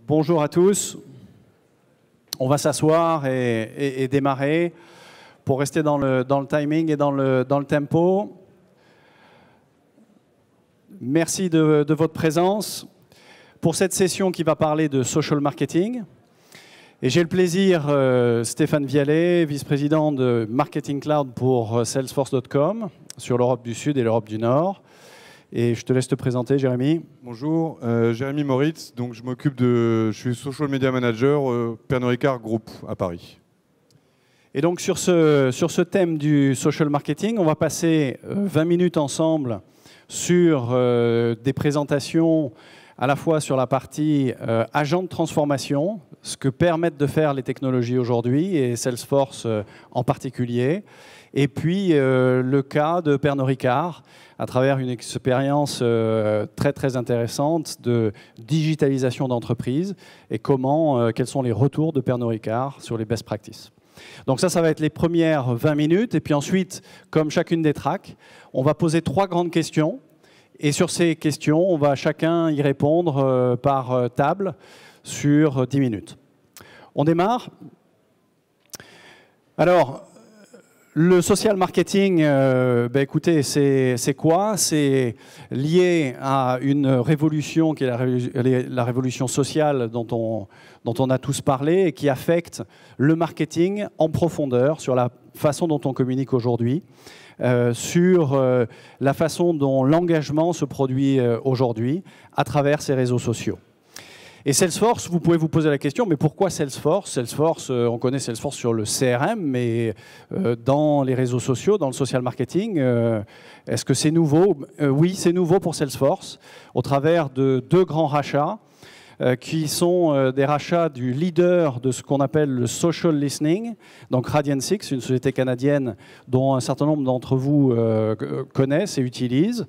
Bonjour à tous. On va s'asseoir et démarrer pour rester dans le timing et dans le tempo. Merci de votre présence pour cette session qui va parler de social marketing. Et j'ai le plaisir, Stéphane Vialet, vice-président de Marketing Cloud pour Salesforce.com sur l'Europe du Sud et l'Europe du Nord. Et je te laisse te présenter, Jérémy. Bonjour, Jérémy Moritz. Donc je suis Social Media Manager Pernod Ricard Group à Paris. Et donc sur ce thème du social marketing, on va passer 20 minutes ensemble sur des présentations à la fois sur la partie agent de transformation, ce que permettent de faire les technologies aujourd'hui, et Salesforce en particulier, et puis le cas de Pernod Ricard, à travers une expérience très intéressante de digitalisation d'entreprise, et quels sont les retours de Pernod Ricard sur les best practices. Donc ça va être les premières 20 minutes, et puis ensuite, comme chacune des tracks, on va poser 3 grandes questions. Et sur ces questions, on va chacun y répondre par table sur 10 minutes. On démarre. Alors, le social marketing, écoutez, c'est quoi? C'est lié à une révolution qui est la révolution sociale dont on a tous parlé et qui affecte le marketing en profondeur sur la façon dont on communique aujourd'hui. Sur la façon dont l'engagement se produit aujourd'hui à travers ces réseaux sociaux. Et Salesforce, vous pouvez vous poser la question, mais pourquoi Salesforce? Salesforce, on connaît Salesforce sur le CRM, mais dans les réseaux sociaux, dans le social marketing, est-ce que c'est nouveau? Oui, c'est nouveau pour Salesforce, au travers de 2 grands rachats, qui sont des rachats du leader de ce qu'on appelle le social listening, donc Radian6, une société canadienne dont un certain nombre d'entre vous connaissent et utilisent,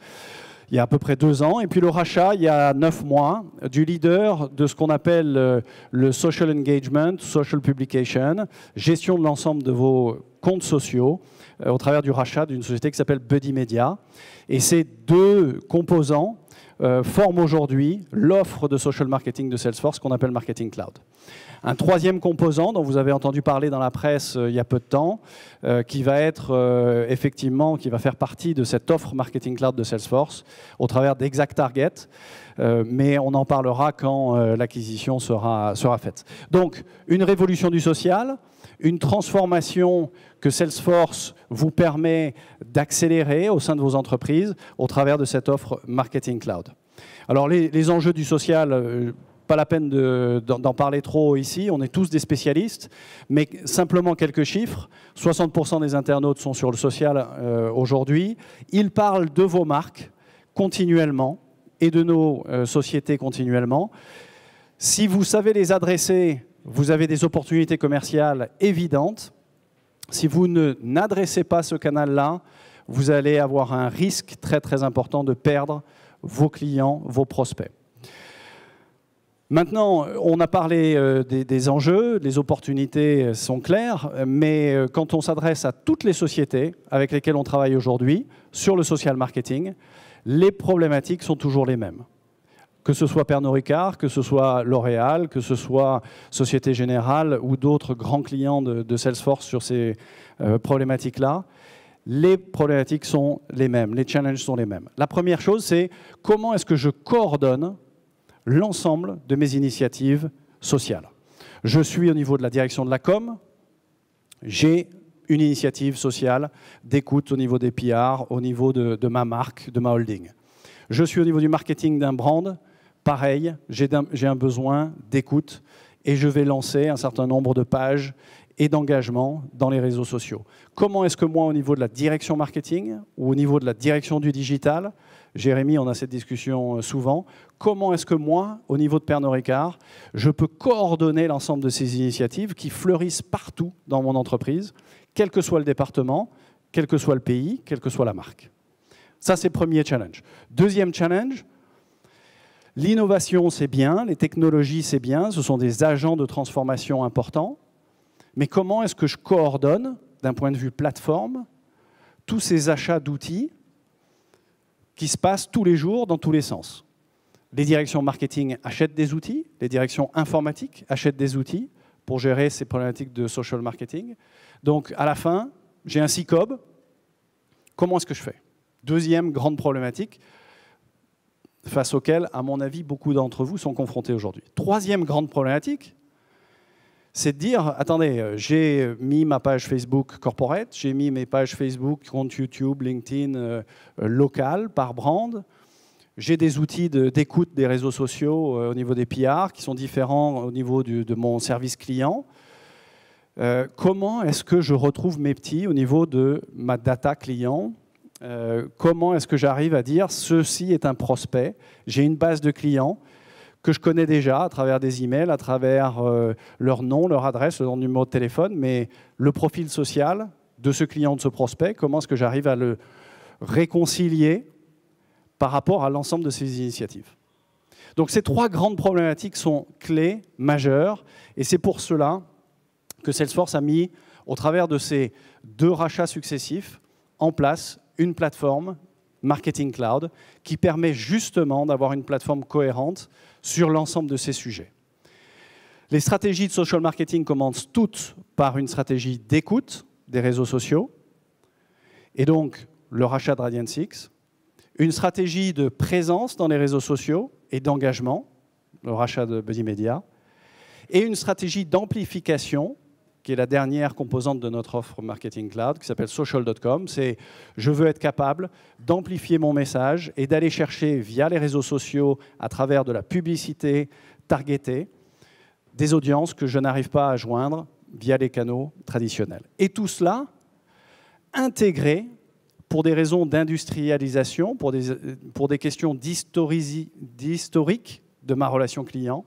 il y a à peu près 2 ans. Et puis le rachat, il y a 9 mois, du leader de ce qu'on appelle le social engagement, social publication, gestion de l'ensemble de vos comptes sociaux, au travers du rachat d'une société qui s'appelle Buddy Media. Et ces 2 composants forme aujourd'hui l'offre de social marketing de Salesforce qu'on appelle Marketing Cloud. Un 3e composant dont vous avez entendu parler dans la presse il y a peu de temps, qui va être effectivement, qui va faire partie de cette offre Marketing Cloud de Salesforce au travers d'ExactTarget, mais on en parlera quand l'acquisition sera faite. Donc, une révolution du social, une transformation que Salesforce vous permet d'accélérer au sein de vos entreprises au travers de cette offre Marketing Cloud. Alors les enjeux du social, pas la peine d'en parler trop ici, on est tous des spécialistes, mais simplement quelques chiffres. 60% des internautes sont sur le social aujourd'hui. Ils parlent de vos marques continuellement et de nos sociétés continuellement. Si vous savez les adresser, vous avez des opportunités commerciales évidentes. Si vous n'adressez pas ce canal-là, vous allez avoir un risque très important de perdre vos clients, vos prospects. Maintenant, on a parlé des enjeux, les opportunités sont claires, mais quand on s'adresse à toutes les sociétés avec lesquelles on travaille aujourd'hui sur le social marketing, les problématiques sont toujours les mêmes. Que ce soit Pernod Ricard, que ce soit L'Oréal, que ce soit Société Générale ou d'autres grands clients de Salesforce sur ces problématiques-là, les problématiques sont les mêmes, les challenges sont les mêmes. La première chose, c'est comment est-ce que je coordonne l'ensemble de mes initiatives sociales. Je suis au niveau de la direction de la com, j'ai une initiative sociale d'écoute au niveau des PR, au niveau de ma marque, de ma holding. Je suis au niveau du marketing d'un brand, pareil, j'ai un besoin d'écoute et je vais lancer un certain nombre de pages et d'engagement dans les réseaux sociaux. Comment est-ce que moi, au niveau de la direction marketing ou au niveau de la direction du digital, Jérémy, on a cette discussion souvent, comment est-ce que moi, au niveau de Pernod Ricard, je peux coordonner l'ensemble de ces initiatives qui fleurissent partout dans mon entreprise, quel que soit le département, quel que soit le pays, quelle que soit la marque. Ça, c'est le premier challenge. Deuxième challenge, l'innovation, c'est bien, les technologies, c'est bien, ce sont des agents de transformation importants, mais comment est-ce que je coordonne, d'un point de vue plateforme, tous ces achats d'outils qui se passent tous les jours dans tous les sens? Les directions marketing achètent des outils, les directions informatiques achètent des outils pour gérer ces problématiques de social marketing. Donc, à la fin, j'ai un CICOB. Comment est-ce que je fais? Deuxième grande problématique face auquel, à mon avis, beaucoup d'entre vous sont confrontés aujourd'hui. Troisième grande problématique, c'est de dire, attendez, j'ai mis ma page Facebook corporate, j'ai mis mes pages Facebook, compte YouTube, LinkedIn, local, par brand. J'ai des outils d'écoute des réseaux sociaux au niveau des PR qui sont différents au niveau de mon service client. Comment est-ce que je retrouve mes petits au niveau de ma data client? Comment est-ce que j'arrive à dire ceci est un prospect? J'ai une base de clients que je connais déjà à travers des emails, à travers leur nom, leur adresse, leur numéro de téléphone, mais le profil social de ce client, de ce prospect, comment est-ce que j'arrive à le réconcilier par rapport à l'ensemble de ces initiatives? Donc ces trois grandes problématiques sont clés, majeures, et c'est pour cela que Salesforce a mis, au travers de ces 2 rachats successifs, en place une plateforme Marketing Cloud qui permet justement d'avoir une plateforme cohérente sur l'ensemble de ces sujets. Les stratégies de social marketing commencent toutes par une stratégie d'écoute des réseaux sociaux et donc le rachat de Radian6, une stratégie de présence dans les réseaux sociaux et d'engagement, le rachat de Buddy Media, et une stratégie d'amplification qui est la dernière composante de notre offre Marketing Cloud, qui s'appelle social.com. C'est je veux être capable d'amplifier mon message et d'aller chercher via les réseaux sociaux, à travers de la publicité targetée, des audiences que je n'arrive pas à joindre via les canaux traditionnels. Et tout cela intégré pour des raisons d'industrialisation, pour des questions d'historique de ma relation client,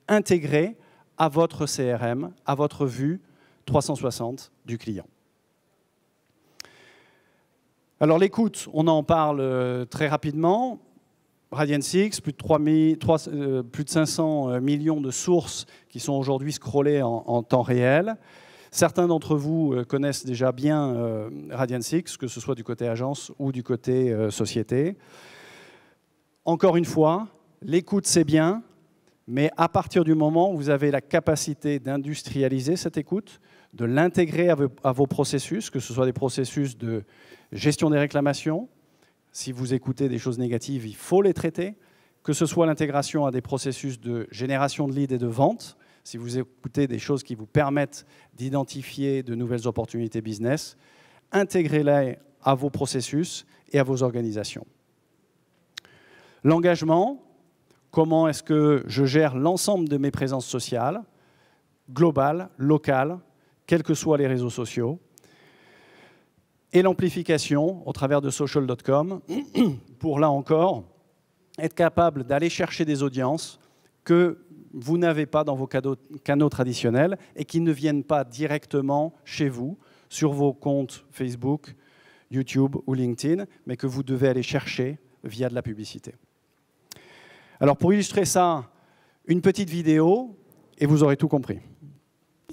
intégré à votre CRM, à votre vue 360 du client. Alors l'écoute, on en parle très rapidement. Radian6, plus de 500 millions de sources qui sont aujourd'hui scrollées en temps réel. Certains d'entre vous connaissent déjà bien Radian6, que ce soit du côté agence ou du côté société. Encore une fois, l'écoute c'est bien, mais à partir du moment où vous avez la capacité d'industrialiser cette écoute, de l'intégrer à vos processus, que ce soit des processus de gestion des réclamations, si vous écoutez des choses négatives, il faut les traiter, que ce soit l'intégration à des processus de génération de leads et de vente, si vous écoutez des choses qui vous permettent d'identifier de nouvelles opportunités business, intégrez-les à vos processus et à vos organisations. L'engagement, comment est-ce que je gère l'ensemble de mes présences sociales, globales, locales, quels que soient les réseaux sociaux, et l'amplification au travers de social.com pour, là encore, être capable d'aller chercher des audiences que vous n'avez pas dans vos canaux traditionnels et qui ne viennent pas directement chez vous, sur vos comptes Facebook, YouTube ou LinkedIn, mais que vous devez aller chercher via de la publicité. Alors pour illustrer ça, une petite vidéo et vous aurez tout compris.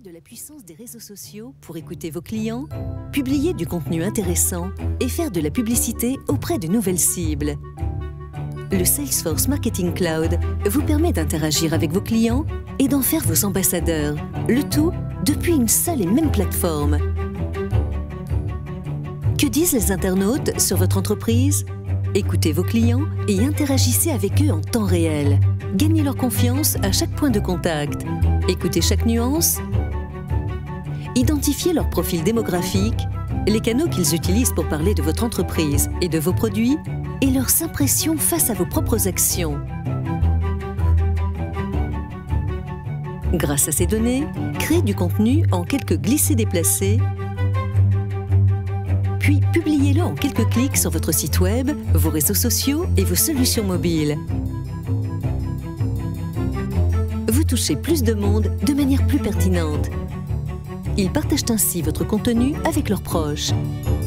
De la puissance des réseaux sociaux pour écouter vos clients, publier du contenu intéressant et faire de la publicité auprès de nouvelles cibles. Le Salesforce Marketing Cloud vous permet d'interagir avec vos clients et d'en faire vos ambassadeurs, le tout depuis une seule et même plateforme. Que disent les internautes sur votre entreprise? Écoutez vos clients et interagissez avec eux en temps réel. Gagnez leur confiance à chaque point de contact. Écoutez chaque nuance. Identifiez leur profil démographique, les canaux qu'ils utilisent pour parler de votre entreprise et de vos produits, et leurs impressions face à vos propres actions. Grâce à ces données, créez du contenu en quelques glissés-déplacés, puis publiez-le en quelques clics sur votre site web, vos réseaux sociaux et vos solutions mobiles. Vous touchez plus de monde de manière plus pertinente. Ils partagent ainsi votre contenu avec leurs proches.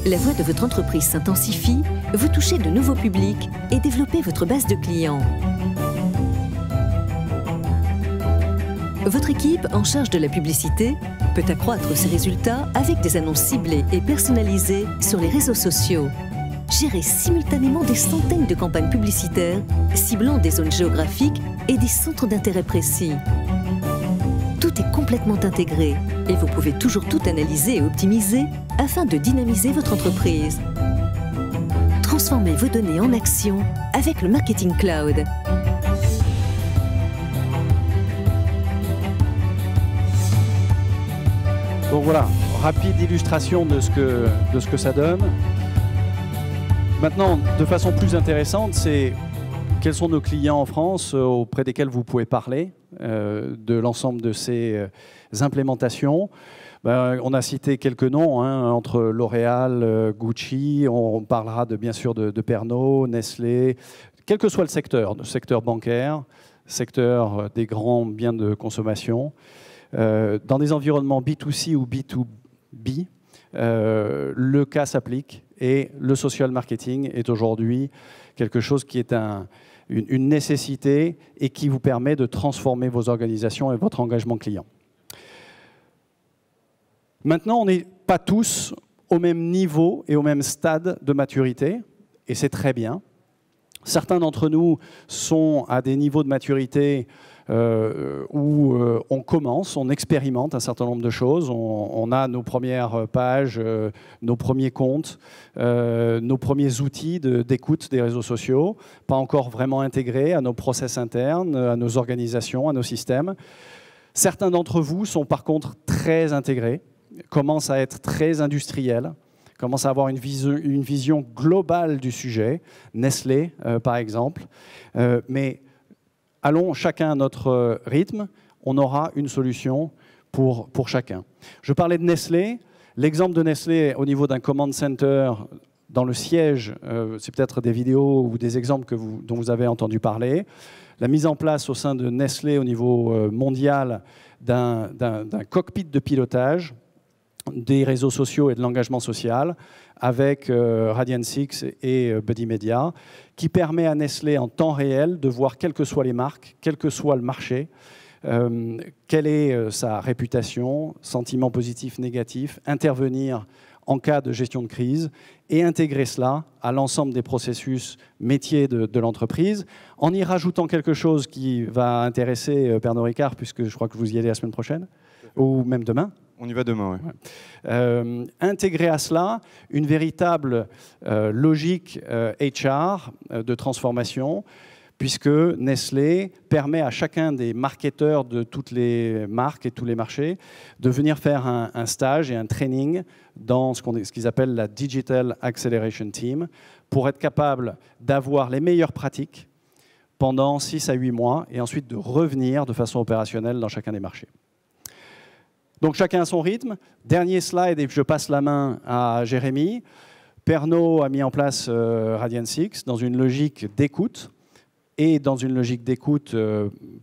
La voix de votre entreprise s'intensifie, vous touchez de nouveaux publics et développez votre base de clients. Votre équipe en charge de la publicité peut accroître ses résultats avec des annonces ciblées et personnalisées sur les réseaux sociaux. gérer simultanément des centaines de campagnes publicitaires, ciblant des zones géographiques et des centres d'intérêt précis. Tout est complètement intégré et vous pouvez toujours tout analyser et optimiser afin de dynamiser votre entreprise. Transformez vos données en action avec le Marketing Cloud. Donc voilà, rapide illustration de ce que ça donne. Maintenant, de façon plus intéressante, c'est quels sont nos clients en France auprès desquels vous pouvez parler de l'ensemble de ces implémentations. On a cité quelques noms, hein, entre L'Oréal, Gucci, on parlera bien sûr de Pernod, Nestlé, quel que soit le secteur bancaire, secteur des grands biens de consommation. Dans des environnements B2C ou B2B, le cas s'applique et le social marketing est aujourd'hui quelque chose qui est une nécessité et qui vous permet de transformer vos organisations et votre engagement client. Maintenant, on n'est pas tous au même niveau et au même stade de maturité, et c'est très bien. Certains d'entre nous sont à des niveaux de maturité où on commence, on expérimente un certain nombre de choses. On a nos premières pages, nos premiers comptes, nos premiers outils d'écoute des réseaux sociaux, pas encore vraiment intégrés à nos process internes, à nos organisations, à nos systèmes. Certains d'entre vous sont par contre très intégrés, commencent à être très industriels, commencent à avoir une vision globale du sujet, Nestlé par exemple, mais allons chacun à notre rythme, on aura une solution pour chacun. Je parlais de Nestlé. L'exemple de Nestlé au niveau d'un command center dans le siège, c'est peut-être des vidéos ou des exemples dont vous avez entendu parler. La mise en place au sein de Nestlé au niveau mondial d'un cockpit de pilotage des réseaux sociaux et de l'engagement social avec Radian6 et Buddy Media, qui permet à Nestlé en temps réel de voir quelles que soient les marques, quel que soit le marché, quelle est sa réputation, sentiments positifs, négatifs, intervenir en cas de gestion de crise et intégrer cela à l'ensemble des processus métiers de l'entreprise, en y rajoutant quelque chose qui va intéresser Pernod Ricard, puisque je crois que vous y allez la semaine prochaine, ou même demain. On y va demain, oui. Ouais. Intégrer à cela une véritable logique HR de transformation, puisque Nestlé permet à chacun des marketeurs de toutes les marques et tous les marchés de venir faire un stage et un training dans ce qu'ils appellent la Digital Acceleration Team, pour être capable d'avoir les meilleures pratiques pendant 6 à 8 mois et ensuite de revenir de façon opérationnelle dans chacun des marchés. Donc chacun à son rythme. Dernier slide, et je passe la main à Jérémy. Pernod a mis en place Radian6 dans une logique d'écoute, et dans une logique d'écoute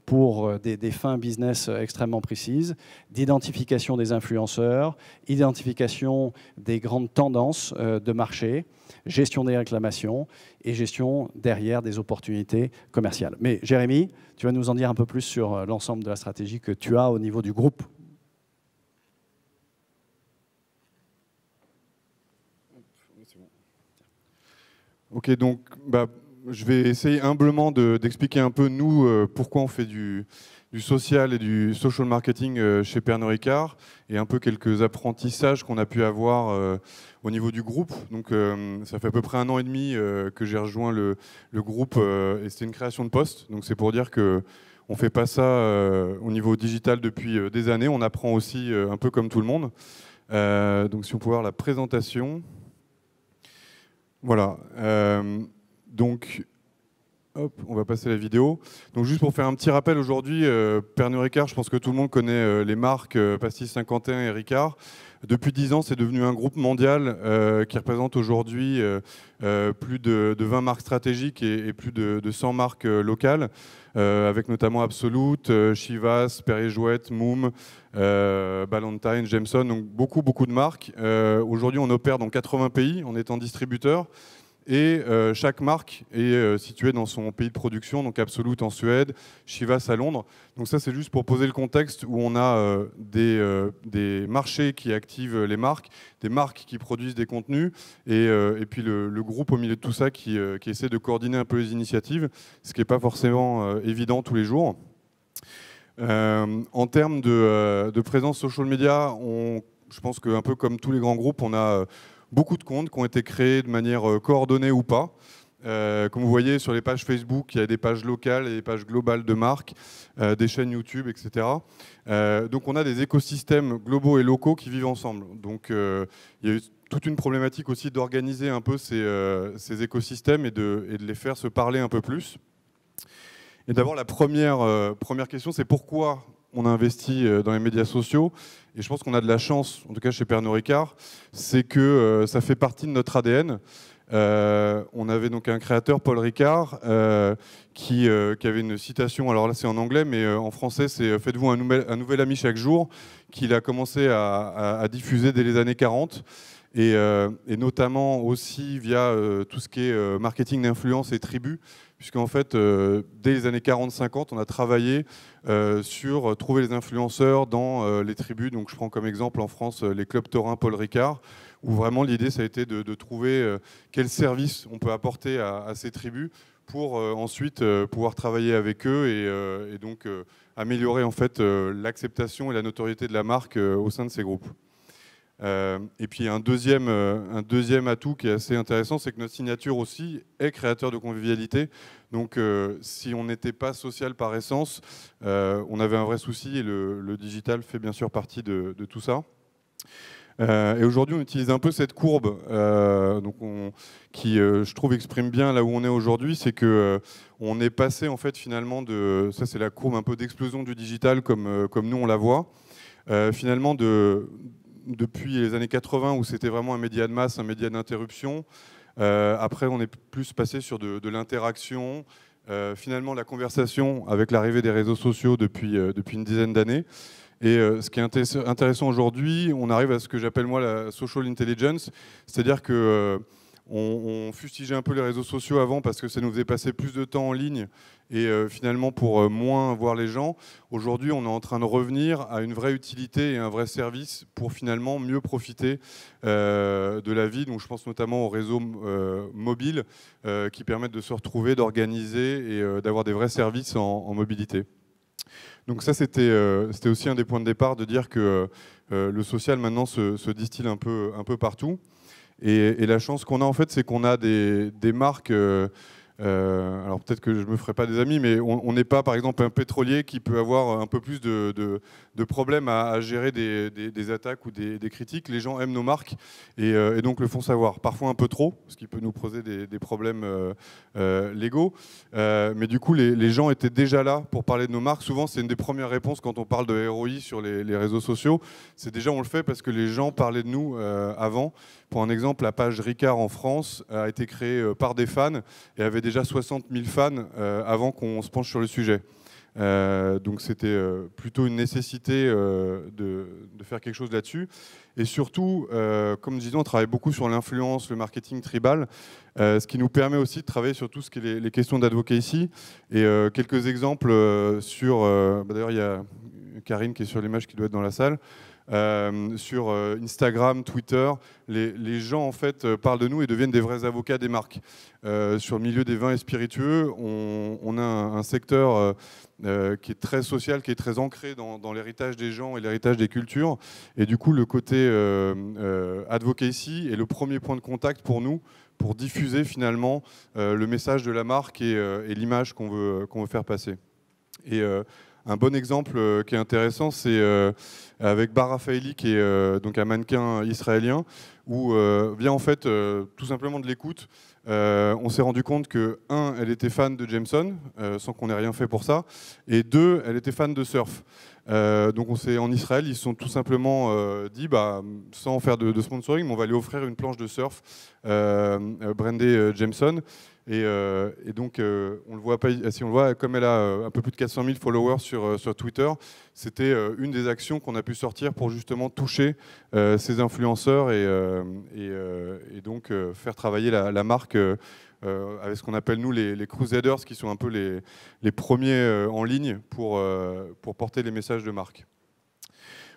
pour des fins business extrêmement précises, d'identification des influenceurs, identification des grandes tendances de marché, gestion des réclamations et gestion derrière des opportunités commerciales. Mais Jérémy, tu vas nous en dire un peu plus sur l'ensemble de la stratégie que tu as au niveau du groupe. Ok, donc je vais essayer humblement d'expliquer un peu, nous, pourquoi on fait du social et du social marketing chez Pernod Ricard, et un peu quelques apprentissages qu'on a pu avoir au niveau du groupe. Donc, ça fait à peu près 1 an et demi que j'ai rejoint le groupe, et c'était une création de poste. Donc, c'est pour dire qu'on ne fait pas ça au niveau digital depuis des années. On apprend aussi un peu comme tout le monde. Donc, si on peut voir la présentation. Voilà. Donc, hop, on va passer la vidéo. Donc, juste pour faire un petit rappel, aujourd'hui, Pernod Ricard, je pense que tout le monde connaît les marques Pastis 51 et Ricard. Depuis 10 ans, c'est devenu un groupe mondial qui représente aujourd'hui plus de 20 marques stratégiques et plus de 100 marques locales, avec notamment Absolut, Chivas, Perrier-Jouët, Moom, Ballantine, Jameson, donc beaucoup de marques. Aujourd'hui, on opère dans 80 pays en étant distributeur. Et chaque marque est située dans son pays de production, donc Absolut en Suède, Chivas à Londres. Donc ça, c'est juste pour poser le contexte où on a des marchés qui activent les marques, des marques qui produisent des contenus, et puis le groupe au milieu de tout ça qui essaie de coordonner un peu les initiatives, ce qui n'est pas forcément évident tous les jours. En termes de présence social media, je pense qu'un peu comme tous les grands groupes, on a beaucoup de comptes qui ont été créés de manière coordonnée ou pas. Comme vous voyez sur les pages Facebook, il y a des pages locales et des pages globales de marques, des chaînes YouTube, etc. Donc on a des écosystèmes globaux et locaux qui vivent ensemble. Donc il y a eu toute une problématique aussi d'organiser un peu ces écosystèmes et de les faire se parler un peu plus. Et d'abord, la première question, c'est pourquoi on a investi dans les médias sociaux. Et je pense qu'on a de la chance, en tout cas chez Pernod Ricard, c'est que ça fait partie de notre ADN. On avait donc un créateur, Paul Ricard, qui avait une citation, alors là c'est en anglais, mais en français c'est « Faites-vous un nouvel ami chaque jour », qu'il a commencé à diffuser dès les années 40. Et notamment aussi via tout ce qui est marketing d'influence et tribu, puisqu'en fait, dès les années 40-50, on a travaillé sur trouver les influenceurs dans les tribus. Donc je prends comme exemple en France les clubs taurins Paul Ricard, où vraiment l'idée ça a été de trouver quel service on peut apporter à ces tribus pour ensuite pouvoir travailler avec eux et donc améliorer en fait l'acceptation et la notoriété de la marque au sein de ces groupes. Et puis un deuxième atout qui est assez intéressant, c'est que notre signature aussi est créateur de convivialité. Donc si on n'était pas social par essence, on avait un vrai souci et le digital fait bien sûr partie de tout ça. Et aujourd'hui, on utilise un peu cette courbe qui, je trouve, exprime bien là où on est aujourd'hui. C'est que on est passé en fait finalement de, ça c'est la courbe un peu d'explosion du digital comme nous on la voit, finalement depuis les années 80 où c'était vraiment un média de masse, un média d'interruption. Après, on est plus passé sur de l'interaction, finalement la conversation avec l'arrivée des réseaux sociaux depuis une dizaine d'années. Et ce qui est intéressant aujourd'hui, on arrive à ce que j'appelle moi la social intelligence, c'est-à-dire que on fustigeait un peu les réseaux sociaux avant parce que ça nous faisait passer plus de temps en ligne et finalement pour moins voir les gens. Aujourd'hui, on est en train de revenir à une vraie utilité et un vrai service pour finalement mieux profiter de la vie. Donc je pense notamment aux réseaux mobiles qui permettent de se retrouver, d'organiser et d'avoir des vrais services en mobilité. Donc ça, c'était aussi un des points de départ de dire que le social maintenant se distille un peu partout. Et la chance qu'on a en fait, c'est qu'on a des marques. Alors peut-être que je me ferai pas des amis, mais on n'est pas par exemple un pétrolier qui peut avoir un peu plus de problèmes à gérer des attaques ou des critiques. Les gens aiment nos marques et donc le font savoir. Parfois un peu trop, ce qui peut nous poser des problèmes légaux. Mais du coup, les gens étaient déjà là pour parler de nos marques. Souvent, c'est une des premières réponses quand on parle de ROI sur les réseaux sociaux. C'est déjà, on le fait parce que les gens parlaient de nous avant. Pour un exemple, la page Ricard en France a été créée par des fans et avait déjà 60 000 fans avant qu'on se penche sur le sujet. Donc c'était plutôt une nécessité de faire quelque chose là-dessus. Et surtout, comme je disais, on travaille beaucoup sur l'influence, le marketing tribal, ce qui nous permet aussi de travailler sur tout ce qui est les questions d'advocacy. Et quelques exemples sur... d'ailleurs, il y a Karine qui est sur l'image qui doit être dans la salle. Sur Instagram, Twitter, les gens en fait parlent de nous et deviennent des vrais avocats des marques. Sur le milieu des vins et spiritueux, on a un secteur qui est très social, qui est très ancré dans l'héritage des gens et l'héritage des cultures. Et du coup, le côté advocacy est le premier point de contact pour nous, pour diffuser finalement le message de la marque et l'image qu'on veut faire passer. Et un bon exemple qui est intéressant, c'est avec Bar Rafaeli, qui est donc un mannequin israélien, où vient en fait tout simplement de l'écoute. On s'est rendu compte que, un, elle était fan de Jameson, sans qu'on ait rien fait pour ça, et deux, elle était fan de surf. Donc en Israël, ils se sont tout simplement dit, sans faire de sponsoring, mais on va lui offrir une planche de surf brandée Jameson. Et donc, on le voit pas, si on le voit, comme elle a un peu plus de 400 000 followers sur Twitter, c'était une des actions qu'on a pu sortir pour justement toucher ces influenceurs et donc faire travailler la marque avec ce qu'on appelle nous les Crusaders, qui sont un peu les premiers en ligne pour porter les messages de marque.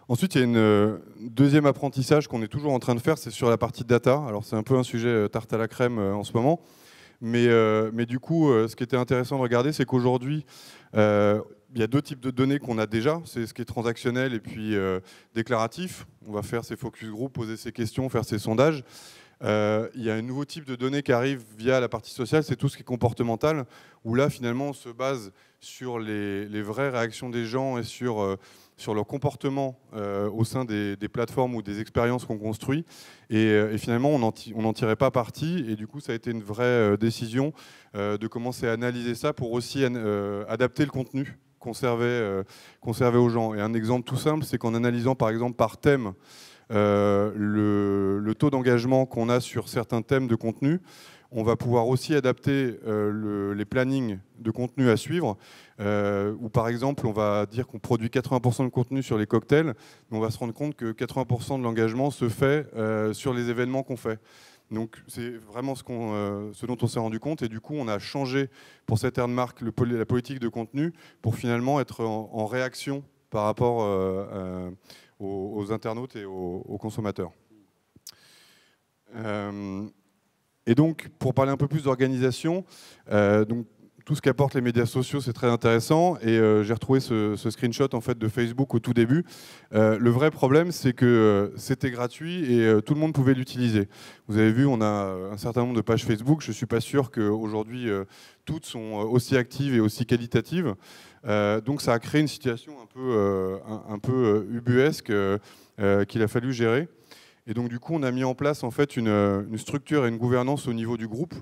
Ensuite, il y a une deuxième apprentissage qu'on est toujours en train de faire, c'est sur la partie data. Alors c'est un peu un sujet tarte à la crème en ce moment. Mais du coup, ce qui était intéressant de regarder, c'est qu'aujourd'hui, il y a deux types de données qu'on a déjà. C'est ce qui est transactionnel et puis déclaratif. On va faire ses focus group, poser ses questions, faire ses sondages. Il y a un nouveau type de données qui arrive via la partie sociale, c'est tout ce qui est comportemental, où là, finalement, on se base sur les vraies réactions des gens et sur leur comportement au sein des plateformes ou des expériences qu'on construit. Et finalement, on n'en tirait pas parti. Et du coup, ça a été une vraie décision de commencer à analyser ça pour aussi adapter le contenu qu'on servait aux gens. Et un exemple tout simple, c'est qu'en analysant par exemple par thème le taux d'engagement qu'on a sur certains thèmes de contenu, on va pouvoir aussi adapter les plannings de contenu à suivre, où par exemple on va dire qu'on produit 80% de contenu sur les cocktails, mais on va se rendre compte que 80% de l'engagement se fait sur les événements qu'on fait. Donc c'est vraiment ce dont on s'est rendu compte, et du coup on a changé pour cette aire de marque la politique de contenu pour finalement être en réaction par rapport aux internautes et aux consommateurs. Et donc, pour parler un peu plus d'organisation, donc tout ce qu'apportent les médias sociaux, c'est très intéressant. Et j'ai retrouvé ce screenshot en fait de Facebook au tout début. Le vrai problème, c'est que c'était gratuit et tout le monde pouvait l'utiliser. Vous avez vu, on a un certain nombre de pages Facebook. Je ne suis pas sûr qu'aujourd'hui, toutes sont aussi actives et aussi qualitatives. Donc ça a créé une situation un peu ubuesque qu'il a fallu gérer. Et donc du coup, on a mis en place en fait une structure et une gouvernance au niveau du groupe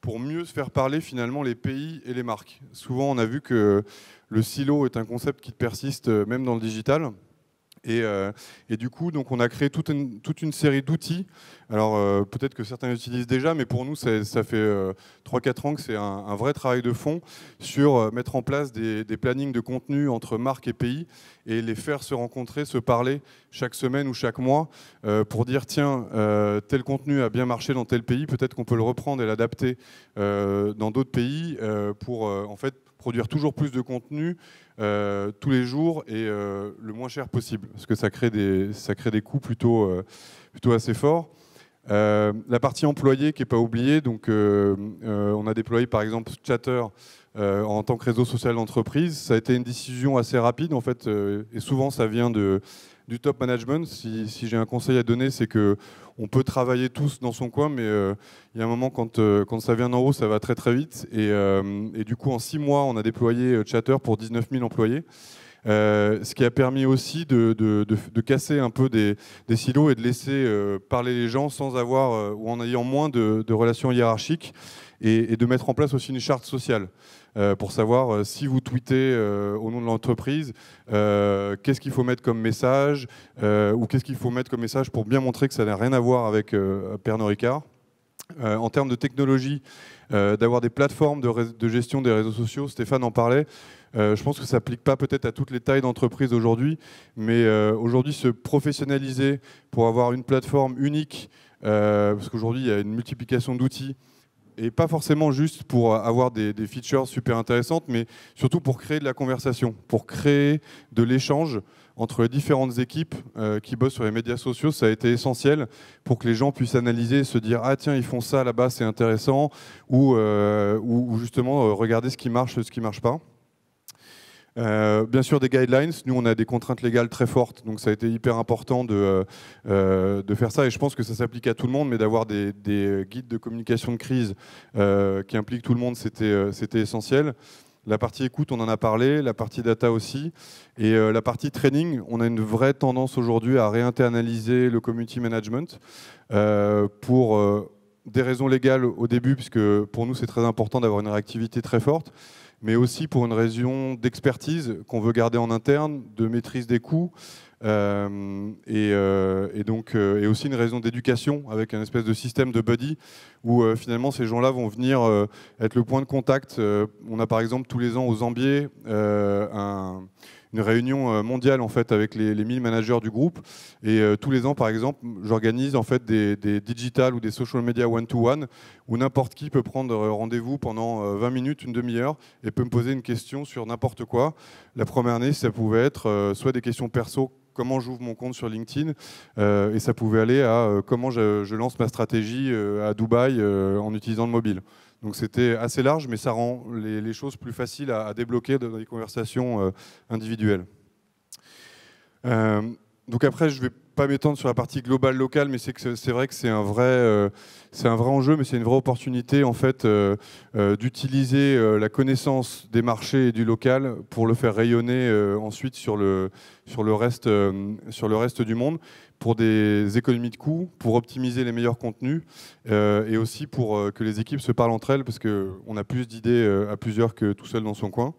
pour mieux se faire parler finalement les pays et les marques. Souvent, on a vu que le silo est un concept qui persiste même dans le digital. Et du coup, donc, on a créé toute une série d'outils. Alors, peut-être que certains l'utilisent déjà, mais pour nous, ça fait 3-4 ans que c'est un vrai travail de fond sur mettre en place des plannings de contenu entre marques et pays et les faire se rencontrer, se parler chaque semaine ou chaque mois pour dire, tiens, tel contenu a bien marché dans tel pays, peut-être qu'on peut le reprendre et l'adapter dans d'autres pays pour, en fait, produire toujours plus de contenu tous les jours et le moins cher possible, parce que ça crée des coûts plutôt assez forts. La partie employé qui n'est pas oubliée, donc on a déployé par exemple Chatter en tant que réseau social d'entreprise. Ça a été une décision assez rapide en fait, et souvent ça vient du top management. Si j'ai un conseil à donner, c'est qu'on peut travailler tous dans son coin, mais il y a un moment quand ça vient d'en haut, ça va très très vite. Et du coup, en 6 mois, on a déployé Chatter pour 19 000 employés. Ce qui a permis aussi de casser un peu des silos et de laisser parler les gens sans avoir, ou en ayant moins de relations hiérarchiques, et de mettre en place aussi une charte sociale pour savoir si vous tweetez au nom de l'entreprise, qu'est-ce qu'il faut mettre comme message, ou qu'est-ce qu'il faut mettre comme message pour bien montrer que ça n'a rien à voir avec Pernod Ricard. En termes de technologie, d'avoir des plateformes de gestion des réseaux sociaux, Stéphane en parlait. Je pense que ça s'applique pas peut-être à toutes les tailles d'entreprise aujourd'hui, mais aujourd'hui se professionnaliser pour avoir une plateforme unique, parce qu'aujourd'hui il y a une multiplication d'outils, et pas forcément juste pour avoir des features super intéressantes, mais surtout pour créer de la conversation, pour créer de l'échange entre les différentes équipes qui bossent sur les médias sociaux. Ça a été essentiel pour que les gens puissent analyser et se dire « Ah tiens, ils font ça là-bas, c'est intéressant », ou justement regarder ce qui marche, ce qui ne marche pas. Bien sûr des guidelines, nous on a des contraintes légales très fortes, donc ça a été hyper important de faire ça, et je pense que ça s'applique à tout le monde, mais d'avoir des guides de communication de crise qui impliquent tout le monde, c'était essentiel. La partie écoute, on en a parlé, la partie data aussi, et la partie training, on a une vraie tendance aujourd'hui à réinternaliser le community management pour des raisons légales au début, puisque pour nous c'est très important d'avoir une réactivité très forte, mais aussi pour une raison d'expertise qu'on veut garder en interne, de maîtrise des coûts, Et aussi une raison d'éducation avec un espèce de système de buddy où finalement ces gens-là vont venir être le point de contact. On a par exemple tous les ans aux Zambier une réunion mondiale en fait avec les 1000 managers du groupe, et tous les ans par exemple j'organise en fait des digital ou des social media one-to-one où n'importe qui peut prendre rendez-vous pendant 20 minutes, une demi-heure et peut me poser une question sur n'importe quoi. La première année ça pouvait être soit des questions perso, comment j'ouvre mon compte sur LinkedIn, et ça pouvait aller à comment je lance ma stratégie à Dubaï en utilisant le mobile. Donc c'était assez large, mais ça rend les choses plus faciles à débloquer dans les conversations individuelles. Donc après, je ne vais pas m'étendre sur la partie globale locale, mais c'est vrai que c'est un vrai enjeu, mais c'est une vraie opportunité en fait d'utiliser la connaissance des marchés et du local pour le faire rayonner ensuite sur le reste du monde, pour des économies de coûts, pour optimiser les meilleurs contenus et aussi pour que les équipes se parlent entre elles, parce qu'on a plus d'idées à plusieurs que tout seul dans son coin.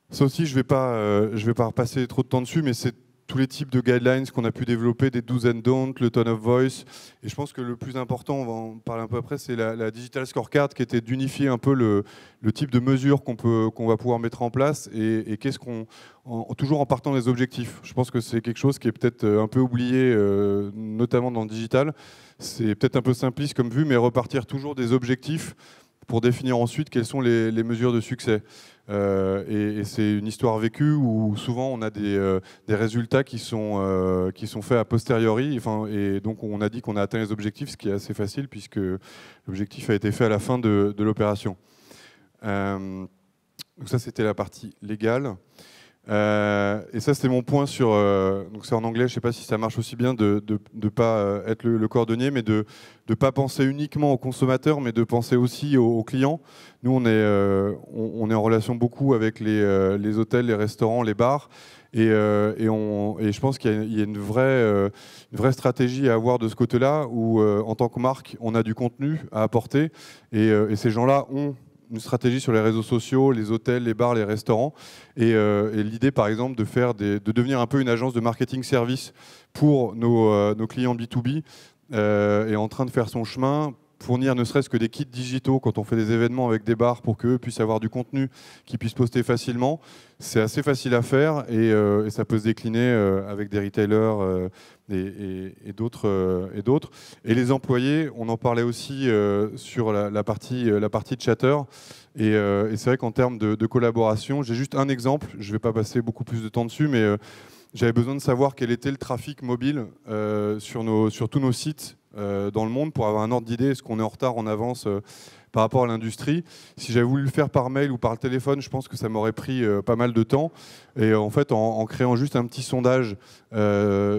Ça aussi, je vais pas repasser trop de temps dessus, mais c'est tous les types de guidelines qu'on a pu développer, des do's and don'ts, le tone of voice. Et je pense que le plus important, on va en parler un peu après, c'est la Digital Scorecard, qui était d'unifier un peu le type de mesures qu'on va pouvoir mettre en place et qu'est-ce toujours en partant des objectifs. Je pense que c'est quelque chose qui est peut-être un peu oublié, notamment dans le digital. C'est peut-être un peu simpliste comme vue, mais repartir toujours des objectifs pour définir ensuite quelles sont les mesures de succès. Et c'est une histoire vécue où souvent on a des résultats qui sont faits a posteriori. Enfin, et donc on a dit qu'on a atteint les objectifs, ce qui est assez facile puisque l'objectif a été fait à la fin de l'opération. Donc ça, c'était la partie légale. Et ça, c'était mon point sur... donc c'est en anglais, je ne sais pas si ça marche aussi bien de ne pas être le cordonnier, mais de ne pas penser uniquement aux consommateurs, mais de penser aussi aux clients. Nous, on est en relation beaucoup avec les hôtels, les restaurants, les bars. Et je pense qu'il y a une vraie stratégie à avoir de ce côté-là, où en tant que marque, on a du contenu à apporter. Et ces gens-là ont une stratégie sur les réseaux sociaux, les hôtels, les bars, les restaurants. Et l'idée, par exemple, de devenir un peu une agence de marketing service pour nos clients B2B est en train de faire son chemin, fournir ne serait-ce que des kits digitaux quand on fait des événements avec des bars pour qu'eux puissent avoir du contenu qu'ils puissent poster facilement. C'est assez facile à faire et ça peut se décliner avec des retailers et d'autres. Et les employés, on en parlait aussi sur la partie chatter. Et c'est vrai qu'en termes de collaboration, j'ai juste un exemple, je ne vais pas passer beaucoup plus de temps dessus, mais j'avais besoin de savoir quel était le trafic mobile sur tous nos sites dans le monde pour avoir un ordre d'idée. Est-ce qu'on est en retard, en avance par rapport à l'industrie? Si j'avais voulu le faire par mail ou par téléphone, je pense que ça m'aurait pris pas mal de temps. Et en fait, en créant juste un petit sondage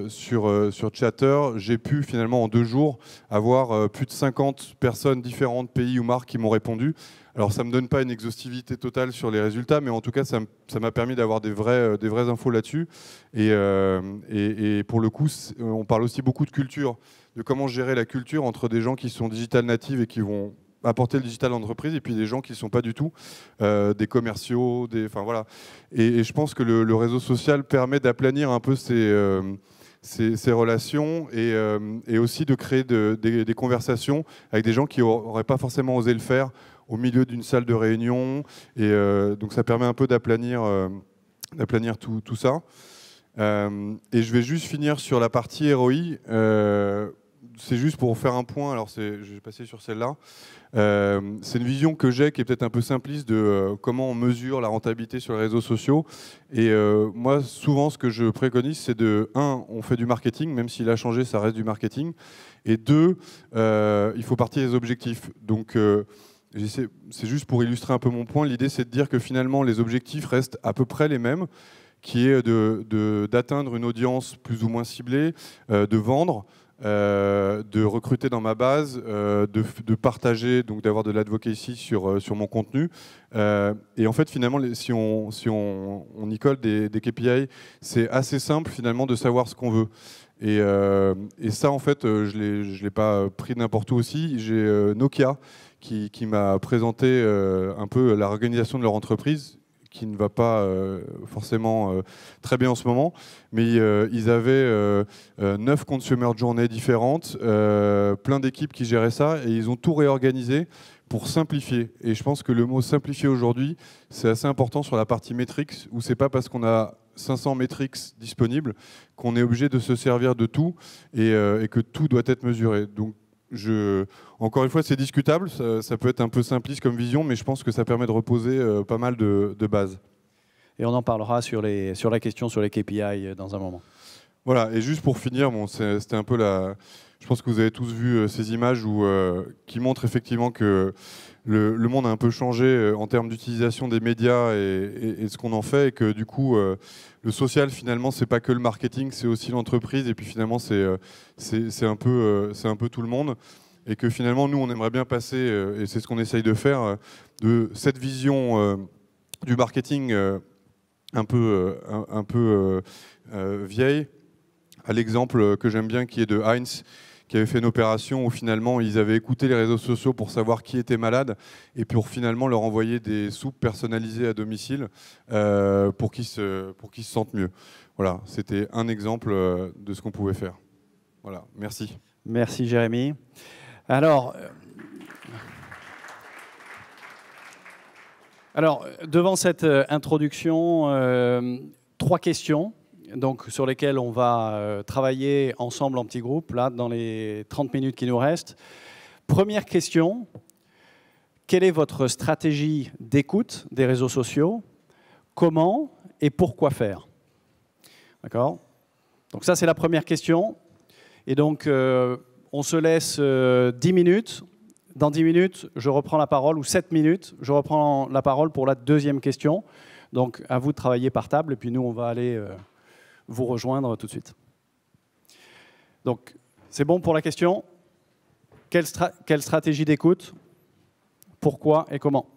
sur Chatter, j'ai pu finalement en 2 jours avoir plus de 50 personnes différentes, pays ou marques qui m'ont répondu. Alors ça ne me donne pas une exhaustivité totale sur les résultats, mais en tout cas ça m'a permis d'avoir des vraies infos là-dessus. Et pour le coup, on parle aussi beaucoup de culture, de comment gérer la culture entre des gens qui sont digital natives et qui vont apporter le digital à l'entreprise, et puis des gens qui ne sont pas du tout, des commerciaux, enfin voilà. Et je pense que le réseau social permet d'aplanir un peu ces relations et aussi de créer des conversations avec des gens qui n'auraient pas forcément osé le faire au milieu d'une salle de réunion. Et donc ça permet un peu d'aplanir tout ça. Et je vais juste finir sur la partie ROI. C'est juste pour faire un point, alors je vais passer sur celle-là. C'est une vision que j'ai qui est peut-être un peu simpliste de comment on mesure la rentabilité sur les réseaux sociaux. Et moi, souvent, ce que je préconise, c'est on fait du marketing, même s'il a changé, ça reste du marketing. Et 2, il faut partir des objectifs. Donc, c'est juste pour illustrer un peu mon point. L'idée, c'est de dire que finalement, les objectifs restent à peu près les mêmes, qui est d'atteindre une audience plus ou moins ciblée, de vendre, de recruter dans ma base, de partager, donc d'avoir de l'advocacy sur mon contenu. Et en fait, finalement, si on y colle des KPI, c'est assez simple finalement de savoir ce qu'on veut. Et ça, en fait, je l'ai pas pris n'importe où aussi. J'ai Nokia qui m'a présenté un peu l'organisation de leur entreprise, qui ne va pas forcément très bien en ce moment. Mais ils avaient 9 consumer journées différentes, plein d'équipes qui géraient ça, et ils ont tout réorganisé pour simplifier. Et je pense que le mot simplifier aujourd'hui, c'est assez important sur la partie metrics, où c'est pas parce qu'on a 500 metrics disponibles qu'on est obligé de se servir de tout et que tout doit être mesuré. Donc, encore une fois, c'est discutable, ça peut être un peu simpliste comme vision, mais je pense que ça permet de reposer pas mal de bases. Et on en parlera sur la question sur les KPI dans un moment. Voilà, et juste pour finir, bon, c'était un peu la... Je pense que vous avez tous vu ces images qui montrent effectivement que le monde a un peu changé en termes d'utilisation des médias et ce qu'on en fait, et que du coup, le social, finalement, c'est pas que le marketing, c'est aussi l'entreprise, et puis finalement, c'est un peu tout le monde, et que finalement, nous, on aimerait bien passer, et c'est ce qu'on essaye de faire, de cette vision du marketing un peu vieille, à l'exemple que j'aime bien, qui est de Heinz, qui avait fait une opération où finalement ils avaient écouté les réseaux sociaux pour savoir qui était malade et pour finalement leur envoyer des soupes personnalisées à domicile pour qu'ils se sentent mieux. Voilà, c'était un exemple de ce qu'on pouvait faire. Voilà, merci. Merci Jérémy. Alors, devant cette introduction, 3 questions. Donc, sur lesquels on va travailler ensemble en petits groupes, là, dans les 30 minutes qui nous restent. Première question, quelle est votre stratégie d'écoute des réseaux sociaux? Comment et pourquoi faire? D'accord? Donc ça, c'est la première question. Et donc, on se laisse 10 minutes. Dans 10 minutes, je reprends la parole, ou 7 minutes, je reprends la parole pour la deuxième question. Donc, à vous de travailler par table, et puis nous, on va aller... vous rejoindre tout de suite. Donc, c'est bon pour la question? Quelle stratégie d'écoute? Pourquoi et comment?